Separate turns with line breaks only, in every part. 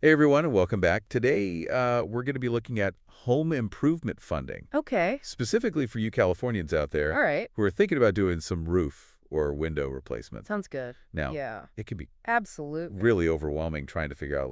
Hey everyone, and welcome back. Today, we're going to be looking at home improvement funding,
Okay.
specifically for you Californians out there
All right.
who are thinking about doing some roof or window replacement.
Sounds good.
Now,
Yeah.
it can be
Absolutely.
really overwhelming trying to figure out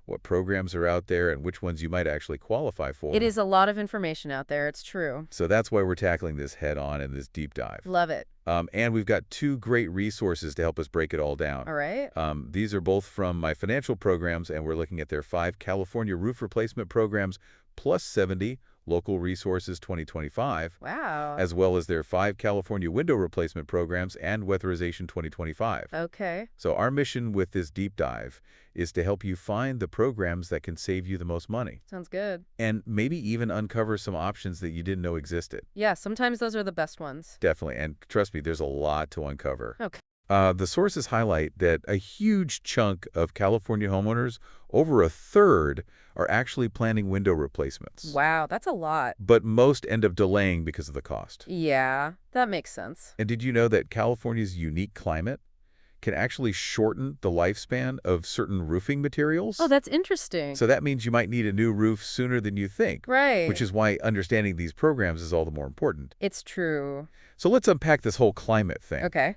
what programs are out there and which ones you might actually qualify
It
for.
is a lot of information out there. It's true.
So that's why we're tackling this head on in this deep dive.
Love it.
And we've got two great resources to help us break it all down.
All right.
These are both from my financial programs, and we're looking at their 5 California roof replacement programs plus 70 local resources 2025,
Wow.
as well as their 5 California window replacement programs and weatherization 2025.
Okay.
So our mission with this deep dive is to help you find the programs that can save you the most money
Sounds good.
and maybe even uncover some options that you didn't know existed.
Yeah, sometimes those are the best ones.
Definitely. And trust me, there's a lot to uncover.
Okay.
The sources highlight that a huge chunk of California homeowners, over a third, are actually planning window replacements.
Wow, that's a lot.
But most end up delaying because of the cost.
Yeah, that makes sense.
And did you know that California's unique climate can actually shorten the lifespan of certain roofing materials?
Oh, that's interesting.
So that means you might need a new roof sooner than you think,
Right.
which is why understanding these programs is all the more important.
It's true.
So let's unpack this whole climate thing.
Okay.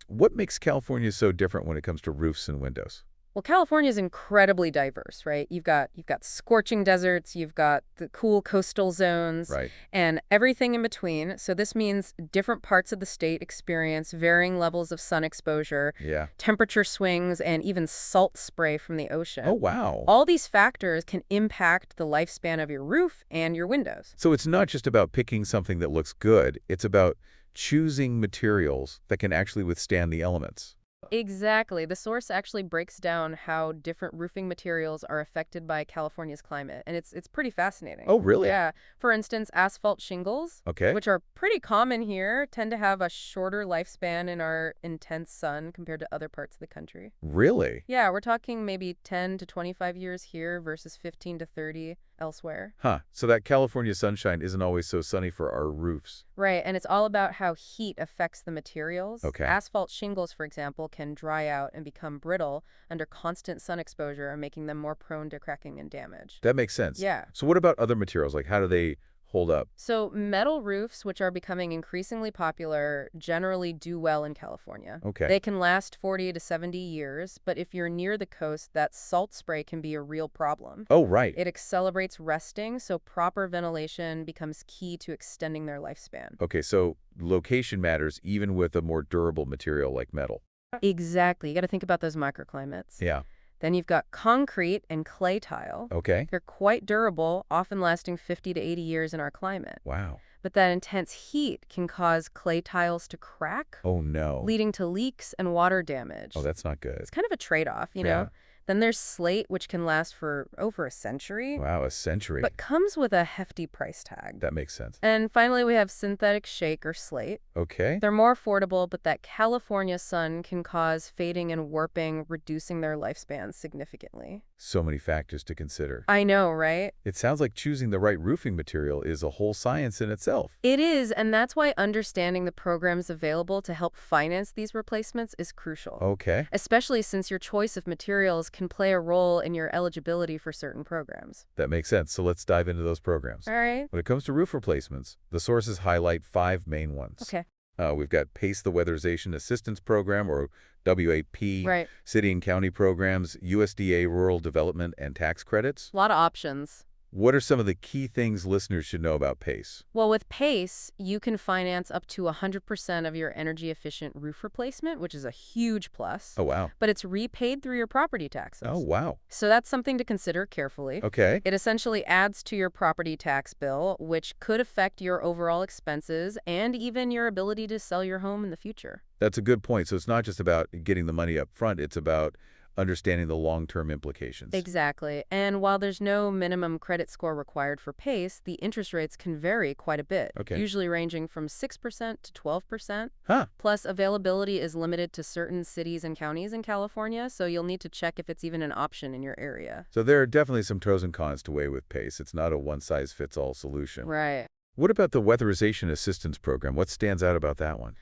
What makes California so different when it comes to roofs and windows?
Well, California is incredibly diverse, right? You've got scorching deserts, you've got the cool coastal zones,
Right.
and everything in between. So this means different parts of the state experience varying levels of sun exposure,
Yeah.
temperature swings, and even salt spray from the ocean.
Oh, wow.
All these factors can impact the lifespan of your roof and your windows.
So it's not just about picking something that looks good. It's about choosing materials that can actually withstand the elements.
Exactly. The source actually breaks down how different roofing materials are affected by California's climate, and it's pretty fascinating.
Oh, really?
Yeah. For instance, asphalt shingles,
Okay.
which are pretty common here, tend to have a shorter lifespan in our intense sun compared to other parts of the country.
Really?
Yeah, we're talking maybe 10 to 25 years here versus 15 to 30 elsewhere.
Huh. So that California sunshine isn't always so sunny for our roofs.
Right, and it's all about how heat affects the materials.
Okay.
Asphalt shingles, for example, can dry out and become brittle under constant sun exposure, making them more prone to cracking and damage.
That makes sense.
Yeah.
So what about other materials? Like how do they hold up?
So metal roofs, which are becoming increasingly popular, generally do well in California.
Okay.
They can last 40 to 70 years, but if you're near the coast, that salt spray can be a real problem.
Oh, right.
It accelerates rusting, so proper ventilation becomes key to extending their lifespan.
Okay, so location matters even with a more durable material like metal.
Exactly. You got to think about those microclimates.
Yeah.
Then you've got concrete and clay tile.
Okay.
They're quite durable, often lasting 50 to 80 years in our climate.
Wow.
But that intense heat can cause clay tiles to crack,
Oh, no.
leading to leaks and water damage.
Oh, that's not good.
It's kind of a trade-off, you
Yeah.
know? Then there's slate, which can last for over a century,
Wow, a century.
but comes with a hefty price tag.
That makes sense.
And finally, we have synthetic shake or slate.
Okay.
They're more affordable, but that California sun can cause fading and warping, reducing their lifespan significantly.
So many factors to consider.
I know, right?
It sounds like choosing the right roofing material is a whole science in itself.
It is, and that's why understanding the programs available to help finance these replacements is crucial.
Okay.
Especially since your choice of materials can play a role in your eligibility for certain programs.
That makes sense. So let's dive into those programs.
All right?
When it comes to roof replacements, the sources highlight 5 main ones.
Okay.
We've got PACE, the Weatherization Assistance Program, or WAP,
Right.
city and county programs, USDA rural development and tax credits.
A lot of options.
What are some of the key things listeners should know about PACE?
Well, with PACE, you can finance up to 100% of your energy-efficient roof replacement, which is a huge plus.
Oh, wow.
But it's repaid through your property taxes.
Oh, wow.
So that's something to consider carefully.
Okay.
It essentially adds to your property tax bill, which could affect your overall expenses and even your ability to sell your home in the future.
That's a good point. So it's not just about getting the money up front, it's about understanding the long-term implications.
Exactly. And while there's no minimum credit score required for PACE, the interest rates can vary quite a bit,
Okay.
usually ranging from 6% to 12%.
Huh.
Plus, availability is limited to certain cities and counties in California, so you'll need to check if it's even an option in your area.
So there are definitely some pros and cons to weigh with PACE. It's not a one-size-fits-all solution.
Right.
What about the Weatherization Assistance Program? What stands out about that one?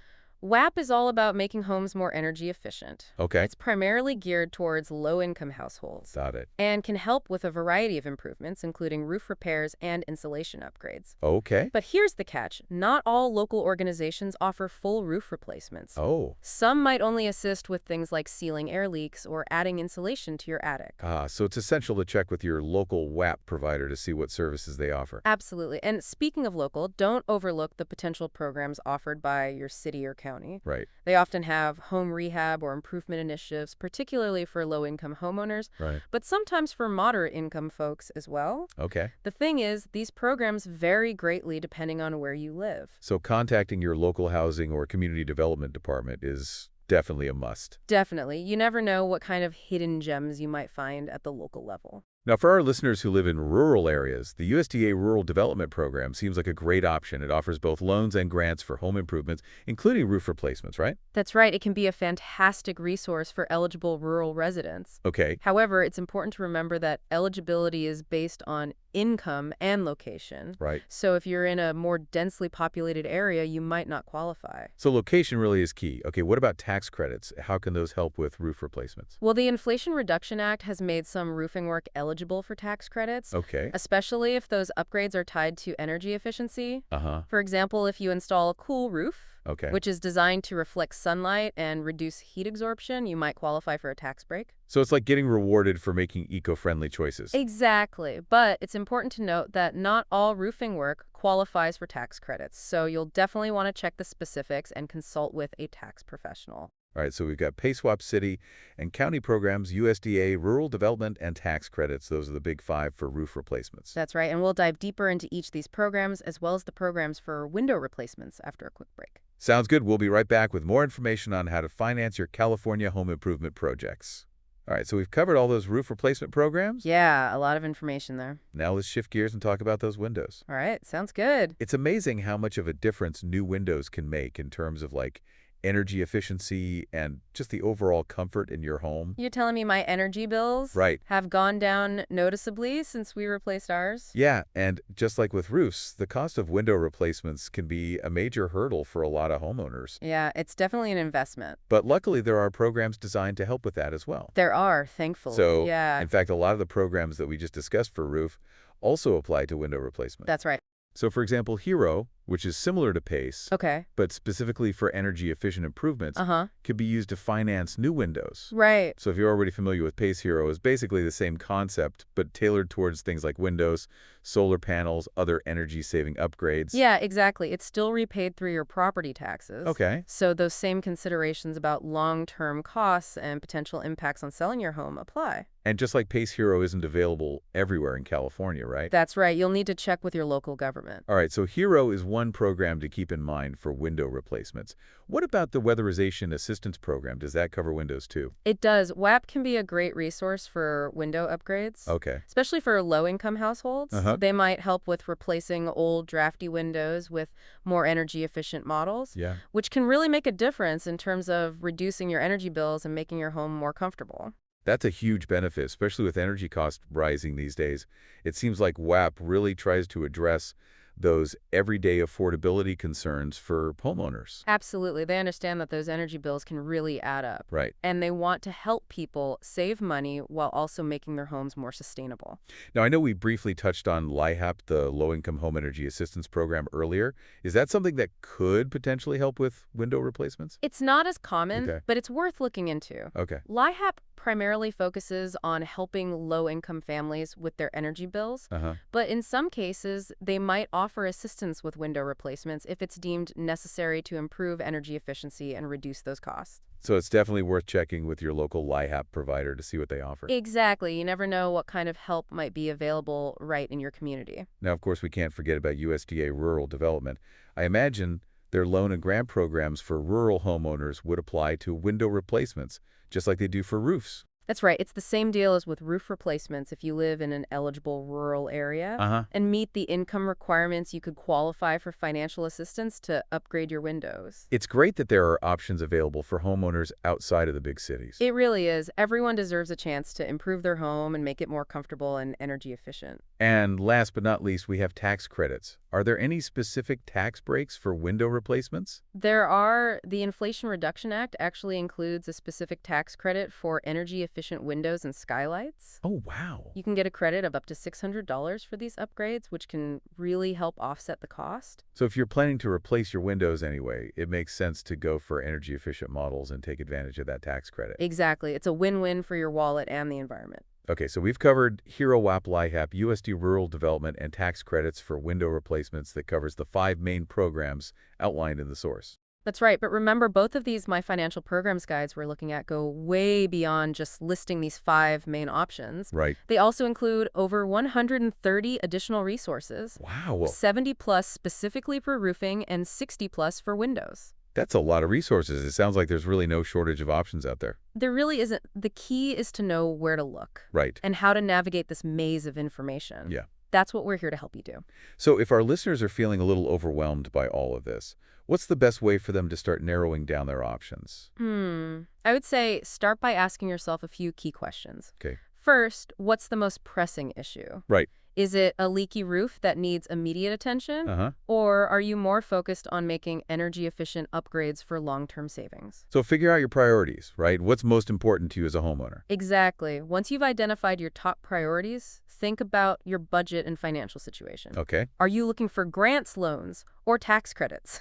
WAP is all about making homes more energy efficient.
Okay.
It's primarily geared towards low-income households
Got it.
and can help with a variety of improvements, including roof repairs and insulation upgrades.
Okay.
But here's the catch. Not all local organizations offer full roof replacements.
Oh.
Some might only assist with things like sealing air leaks or adding insulation to your attic.
So it's essential to check with your local WAP provider to see what services they offer.
Absolutely. And speaking of local, don't overlook the potential programs offered by your city or county.
Right.
They often have home rehab or improvement initiatives, particularly for low-income homeowners,
Right.
but sometimes for moderate-income folks as well.
Okay.
The thing is, these programs vary greatly depending on where you live.
So contacting your local housing or community development department is definitely a must.
Definitely. You never know what kind of hidden gems you might find at the local level.
Now, for our listeners who live in rural areas, the USDA Rural Development Program seems like a great option. It offers both loans and grants for home improvements, including roof replacements, right?
That's right. It can be a fantastic resource for eligible rural residents.
Okay.
However, it's important to remember that eligibility is based on income and location.
Right.
So if you're in a more densely populated area, you might not qualify.
So location really is key. Okay, what about tax credits? How can those help with roof replacements?
Well, the Inflation Reduction Act has made some roofing work eligible for tax credits,
Okay.
especially if those upgrades are tied to energy efficiency.
Uh-huh.
For example, if you install a cool roof,
Okay.
which is designed to reflect sunlight and reduce heat absorption, you might qualify for a tax break.
So it's like getting rewarded for making eco-friendly choices.
Exactly, but it's important to note that not all roofing work qualifies for tax credits, so you'll definitely want to check the specifics and consult with a tax professional.
All right, so we've got PaySwap City and county programs, USDA, rural development, and tax credits. Those are the big five for roof replacements.
That's right, and we'll dive deeper into each of these programs as well as the programs for window replacements after a quick break.
Sounds good. We'll be right back with more information on how to finance your California home improvement projects. All right, so we've covered all those roof replacement programs.
Yeah, a lot of information there.
Now let's shift gears and talk about those windows.
All right, sounds good.
It's amazing how much of a difference new windows can make in terms of like energy efficiency and just the overall comfort in your home.
You're telling me my energy bills
Right.
have gone down noticeably since we replaced ours?
Yeah, and just like with roofs, the cost of window replacements can be a major hurdle for a lot of homeowners.
Yeah, it's definitely an investment.
But luckily, there are programs designed to help with that as well.
There are, thankfully.
So,
Yeah,
in fact, a lot of the programs that we just discussed for roof also apply to window replacement.
that's right.
So, for example, Hero, which is similar to PACE,
Okay.
but specifically for energy-efficient improvements,
Uh-huh.
could be used to finance new windows.
Right.
So if you're already familiar with PACE Hero, it's basically the same concept, but tailored towards things like windows, solar panels, other energy-saving upgrades.
Yeah, exactly. It's still repaid through your property taxes.
Okay.
So those same considerations about long-term costs and potential impacts on selling your home apply.
And just like PACE Hero isn't available everywhere in California, right?
That's right. You'll need to check with your local government.
All right, so Hero is one program to keep in mind for window replacements. What about the Weatherization Assistance Program? Does that cover windows too?
It does. WAP can be a great resource for window upgrades.
Okay.
Especially for low-income households.
Uh-huh.
They might help with replacing old, drafty windows with more energy-efficient models,
Yeah.
which can really make a difference in terms of reducing your energy bills and making your home more comfortable.
That's a huge benefit, especially with energy costs rising these days. It seems like WAP really tries to address those everyday affordability concerns for homeowners.
Absolutely. They understand that those energy bills can really add up.
Right.
And they want to help people save money while also making their homes more sustainable.
Now, I know we briefly touched on LIHEAP, the Low-Income Home Energy Assistance Program, earlier. Is that something that could potentially help with window replacements?
It's not as common,
Okay.
but it's worth looking into.
Okay.
LIHEAP primarily focuses on helping low-income families with their energy bills,
Uh-huh.
but in some cases, they might offer assistance with window replacements if it's deemed necessary to improve energy efficiency and reduce those costs.
So it's definitely worth checking with your local LIHEAP provider to see what they offer.
Exactly. You never know what kind of help might be available right in your community.
Now, of course, we can't forget about USDA rural development. I imagine their loan and grant programs for rural homeowners would apply to window replacements, just like they do for roofs.
That's right. It's the same deal as with roof replacements if you live in an eligible rural area
Uh-huh.
and meet the income requirements, you could qualify for financial assistance to upgrade your windows.
It's great that there are options available for homeowners outside of the big cities.
It really is. Everyone deserves a chance to improve their home and make it more comfortable and energy efficient.
And last but not least, we have tax credits. Are there any specific tax breaks for window replacements?
The Inflation Reduction Act actually includes a specific tax credit for energy efficient windows and skylights.
Oh, wow.
You can get a credit of up to $600 for these upgrades, which can really help offset the cost.
So if you're planning to replace your windows anyway, it makes sense to go for energy efficient models and take advantage of that tax credit.
Exactly. It's a win-win for your wallet and the environment.
Okay, so we've covered HERO WAP LIHEAP, USD Rural Development, and tax credits for window replacements that covers the 5 main programs outlined in the source.
That's right. But remember, both of these My Financial Programs guides we're looking at go way beyond just listing these 5 main options.
Right.
They also include over 130 additional resources,
Wow.
70 plus specifically for roofing and 60 plus for windows.
That's a lot of resources. It sounds like there's really no shortage of options out there.
There really isn't. The key is to know where to look
Right.
and how to navigate this maze of information.
Yeah.
That's what we're here to help you do.
So if our listeners are feeling a little overwhelmed by all of this, what's the best way for them to start narrowing down their options?
I would say start by asking yourself a few key questions.
Okay.
First, what's the most pressing issue?
Right.
Is it a leaky roof that needs immediate attention?
Uh-huh.
Or are you more focused on making energy-efficient upgrades for long-term savings?
So figure out your priorities, right? What's most important to you as a homeowner?
Exactly. Once you've identified your top priorities, think about your budget and financial situation.
Okay.
Are you looking for grants, loans, or tax credits?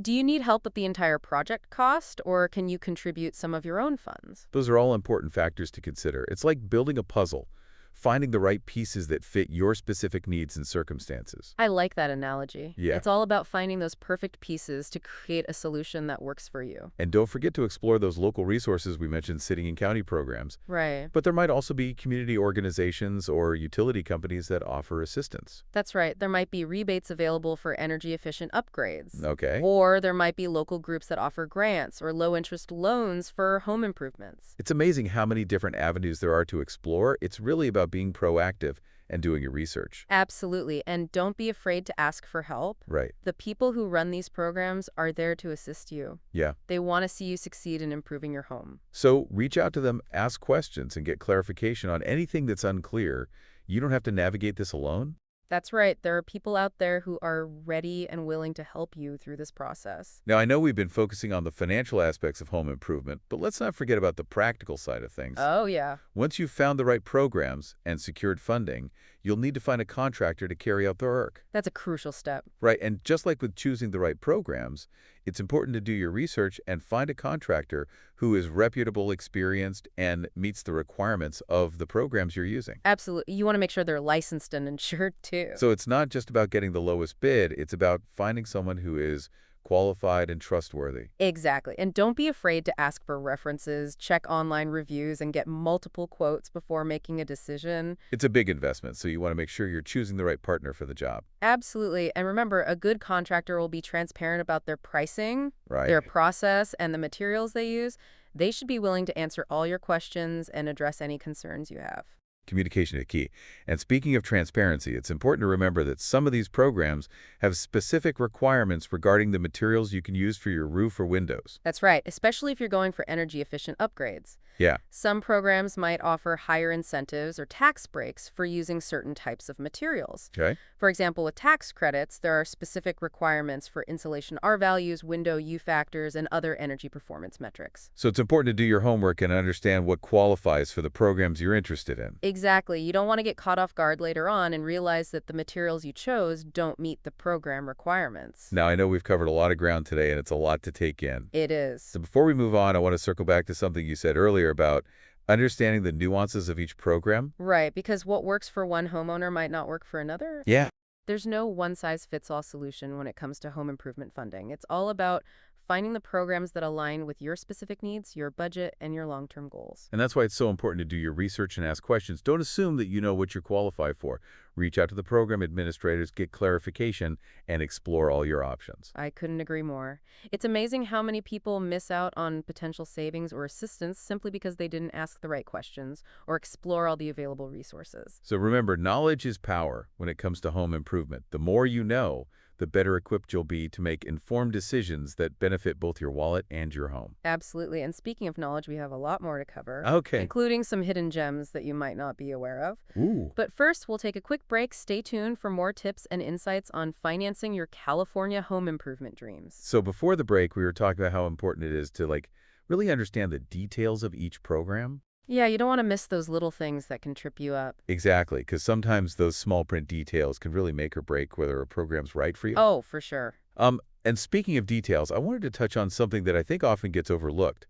Do you need help with the entire project cost, or can you contribute some of your own funds?
Those are all important factors to consider. It's like building a puzzle, finding the right pieces that fit your specific needs and circumstances.
I like that analogy.
Yeah.
It's all about finding those perfect pieces to create a solution that works for you.
And don't forget to explore those local resources we mentioned, city and county programs.
Right.
But there might also be community organizations or utility companies that offer assistance.
That's right. There might be rebates available for energy-efficient upgrades.
Okay.
Or there might be local groups that offer grants or low-interest loans for home improvements.
It's amazing how many different avenues there are to explore. It's really about being proactive and doing your research.
Absolutely. And don't be afraid to ask for help.
Right.
The people who run these programs are there to assist you.
Yeah.
They want to see you succeed in improving your home.
So reach out to them, ask questions, and get clarification on anything that's unclear. You don't have to navigate this alone.
That's right. There are people out there who are ready and willing to help you through this process.
Now, I know we've been focusing on the financial aspects of home improvement, but let's not forget about the practical side of things.
Oh, yeah.
Once you've found the right programs and secured funding, you'll need to find a contractor to carry out the work.
That's a crucial step.
Right, and just like with choosing the right programs, it's important to do your research and find a contractor who is reputable, experienced, and meets the requirements of the programs you're using.
Absolutely. You want to make sure they're licensed and insured, too.
So it's not just about getting the lowest bid, it's about finding someone who is qualified and trustworthy.
Exactly. And don't be afraid to ask for references, check online reviews, and get multiple quotes before making a decision.
It's a big investment, so you want to make sure you're choosing the right partner for the job.
Absolutely. And remember, a good contractor will be transparent about their pricing,
Right.
their process, and the materials they use. They should be willing to answer all your questions and address any concerns you have.
Communication is key. And speaking of transparency, it's important to remember that some of these programs have specific requirements regarding the materials you can use for your roof or windows.
That's right, especially if you're going for energy-efficient upgrades.
Yeah.
Some programs might offer higher incentives or tax breaks for using certain types of materials.
Okay.
For example, with tax credits, there are specific requirements for insulation R values, window U factors, and other energy performance metrics.
So it's important to do your homework and understand what qualifies for the programs you're interested in.
Exactly. You don't want to get caught off guard later on and realize that the materials you chose don't meet the program requirements.
Now, I know we've covered a lot of ground today, and it's a lot to take in.
It is.
So before we move on, I want to circle back to something you said earlier about understanding the nuances of each program.
Right, because what works for one homeowner might not work for another.
Yeah.
There's no one-size-fits-all solution when it comes to home improvement funding. It's all about finding the programs that align with your specific needs, your budget, and your long-term goals.
And that's why it's so important to do your research and ask questions. Don't assume that you know what you're qualified for. Reach out to the program administrators, get clarification, and explore all your options.
I couldn't agree more. It's amazing how many people miss out on potential savings or assistance simply because they didn't ask the right questions or explore all the available resources.
So remember, knowledge is power when it comes to home improvement. The more you know, the better equipped you'll be to make informed decisions that benefit both your wallet and your home.
Absolutely. And speaking of knowledge, we have a lot more to cover,
Okay.
including some hidden gems that you might not be aware of.
Ooh.
But first, we'll take a quick break. Stay tuned for more tips and insights on financing your California home improvement dreams.
So before the break, we were talking about how important it is to really understand the details of each program.
Yeah, you don't want to miss those little things that can trip you up.
Exactly, because sometimes those small print details can really make or break whether a program's right for you.
Oh, for sure.
And speaking of details, I wanted to touch on something that I think often gets overlooked,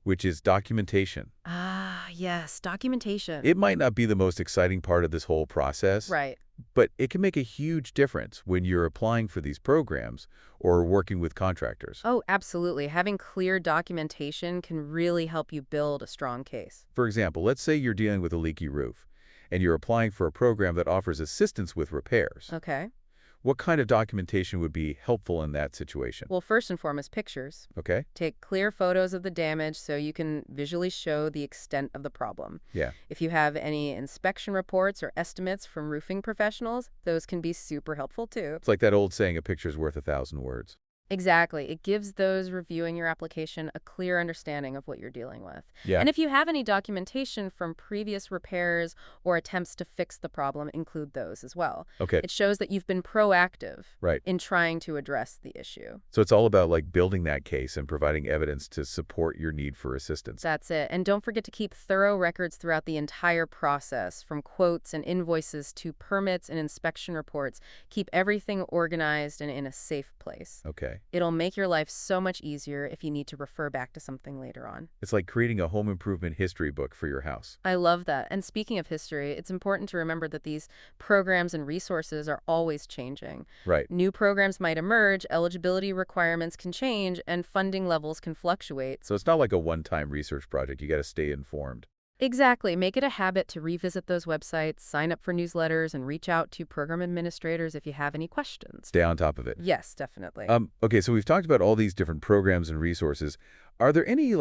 which is documentation.
Ah, yes, documentation.
It might not be the most exciting part of this whole process,
Right.
but it can make a huge difference when you're applying for these programs or working with contractors.
Oh, absolutely. Having clear documentation can really help you build a strong case.
For example, let's say you're dealing with a leaky roof, and you're applying for a program that offers assistance with repairs.
Okay.
What kind of documentation would be helpful in that situation?
Well, first and foremost, pictures.
Okay?
Take clear photos of the damage so you can visually show the extent of the problem.
Yeah.
If you have any inspection reports or estimates from roofing professionals, those can be super helpful too.
It's like that old saying, a picture's worth 1,000 words.
Exactly. It gives those reviewing your application a clear understanding of what you're dealing with.
Yeah.
And if you have any documentation from previous repairs or attempts to fix the problem, include those as well.
Okay.
It shows that you've been proactive
Right.
in trying to address the issue.
So it's all about building that case and providing evidence to support your need for assistance.
That's it. And don't forget to keep thorough records throughout the entire process, from quotes and invoices to permits and inspection reports. Keep everything organized and in a safe place.
Okay.
It'll make your life so much easier if you need to refer back to something later on.
It's like creating a home improvement history book for your house.
I love that. And speaking of history, it's important to remember that these programs and resources are always changing.
Right.
New programs might emerge, eligibility requirements can change, and funding levels can fluctuate.
So it's not like a one-time research project. You got to stay informed.
Exactly. Make it a habit to revisit those websites, sign up for newsletters, and reach out to program administrators if you have any questions.
Stay on top of it.
Yes, definitely.
Okay, so we've talked about all these different programs and resources. Are there any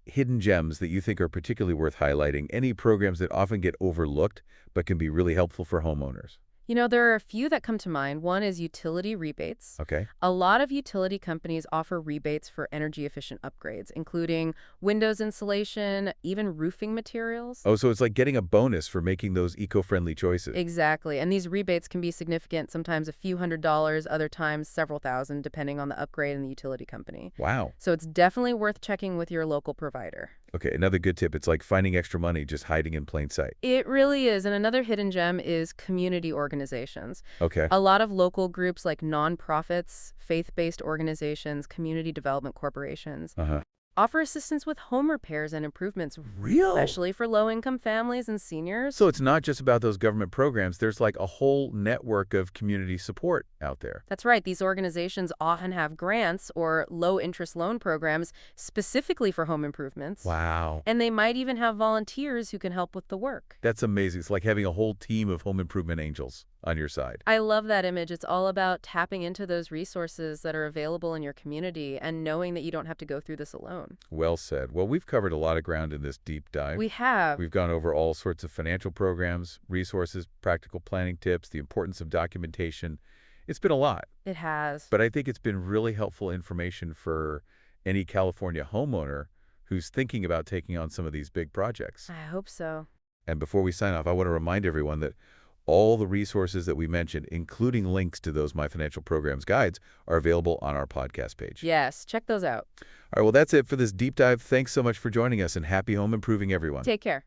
hidden gems that you think are particularly worth highlighting? Any programs that often get overlooked but can be really helpful for homeowners?
You know, there are a few that come to mind. One is utility rebates.
Okay.
A lot of utility companies offer rebates for energy-efficient upgrades, including windows insulation, even roofing materials.
Oh, so it's like getting a bonus for making those eco-friendly choices.
Exactly. And these rebates can be significant, sometimes a few $100s, other times several thousand, depending on the upgrade and the utility company.
Wow.
So it's definitely worth checking with your local provider.
Okay, another good tip. It's like finding extra money just hiding in plain sight.
It really is. And another hidden gem is community organizations.
Okay.
A lot of local groups like nonprofits, faith-based organizations, community development corporations
Uh-huh.
offer assistance with home repairs and improvements,
Real?
especially for low-income families and seniors.
So it's not just about those government programs. There's a whole network of community support out there.
That's right. These organizations often have grants or low-interest loan programs specifically for home improvements.
Wow.
And they might even have volunteers who can help with the work.
That's amazing. It's like having a whole team of home improvement angels on your side.
I love that image. It's all about tapping into those resources that are available in your community and knowing that you don't have to go through this alone.
Well said. Well, we've covered a lot of ground in this deep dive.
We have.
We've gone over all sorts of financial programs, resources, practical planning tips, the importance of documentation. It's been a lot,
It has.
but I think it's been really helpful information for any California homeowner who's thinking about taking on some of these big projects.
I hope so.
And before we sign off, I want to remind everyone that all the resources that we mentioned, including links to those My Financial Programs guides, are available on our podcast page.
Yes, check those out.
All right, well, that's it for this deep dive. Thanks so much for joining us, and happy home improving, everyone.
Take care.